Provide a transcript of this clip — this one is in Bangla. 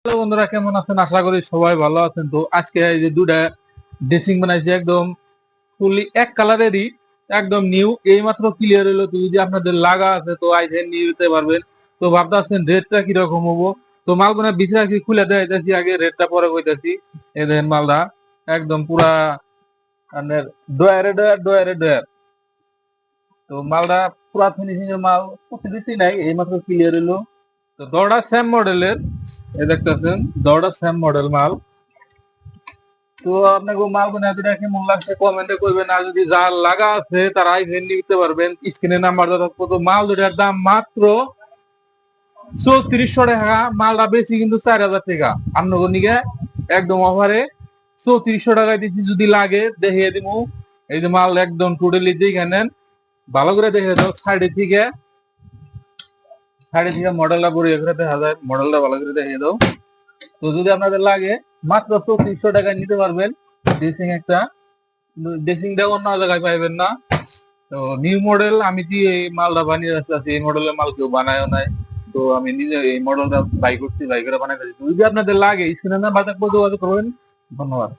হ্যালো বন্ধুরা, কেমন আছেন? আশা করি সবাই ভালো আছেন। তো আজকে এই যে দুটা ড্রেসিং বানাইছি, একদম ফুললি এক কালারেরই, একদম নিউ, এই মাত্র ক্লিয়ার হলো। তো যদি আপনাদের লাগা আছে তো আইসেন নিয়ে যেতে পারবেন। তো ভাবতেছেন রেটটা কিরকম হবো? তো মালগুনা বিচে রাখি, খুলে দেখাইতেছি, আগে রেটটা পরে কইতেছি। এই দেখেন মালটা একদম পুরা আপনার ডয়ারে ডয়ার ডয়ারে ডয়ার। তো মালটা পুরা ফিনিশিং এর মাল, কিছু নাই, এই মাত্র ক্লিয়ার হলো। তো দড়টা সেম মডেলের, এই দেখতেছেন দড়টা সেম মডেল মাল। তো আপনাকে মালগুলো এতটা কেমন লাগছে কমেন্টে করবেন, আর যদি যার লাগা আছে তারা আইসেন নিতে পারবেন। স্ক্রিনে নাম্বার দেওয়া থাকবো। তো মাল দুটার দাম মাত্র 3400 টাকা। মালটা বেশি কিন্তু 4000 টাকা। আপনাকে নিকে একদম অফারে 3400 টাকায় দিচ্ছি। যদি লাগে দেখিয়ে দিব। এই যে মাল একদম টোটালি দেখে নেন, ভালো করে দেখে দাও। সাইডে থেকে মডেলটা পরিয়ে করে দেখা যায়, মডেলটা ভালো করে দেখিয়ে দাও। তো যদি আপনাদের লাগে মাত্র 3400 টাকায় নিতে পারবেন ড্রেসিং একটা। ড্রেসিংটা অন্য জায়গায় পাইবেন না। তো নিউ মডেল আমি কি এই মালটা বানিয়ে রাখতেছি, এই মডেলের মাল কেউ বানায়ও নাই। তো আমি নিজে এই মডেলটা বাই করছি, বাই করে বানাই। যদি আপনাদের লাগে স্ক্রিনে নাম্বার থাকবে যোগাযোগ করবেন। ধন্যবাদ।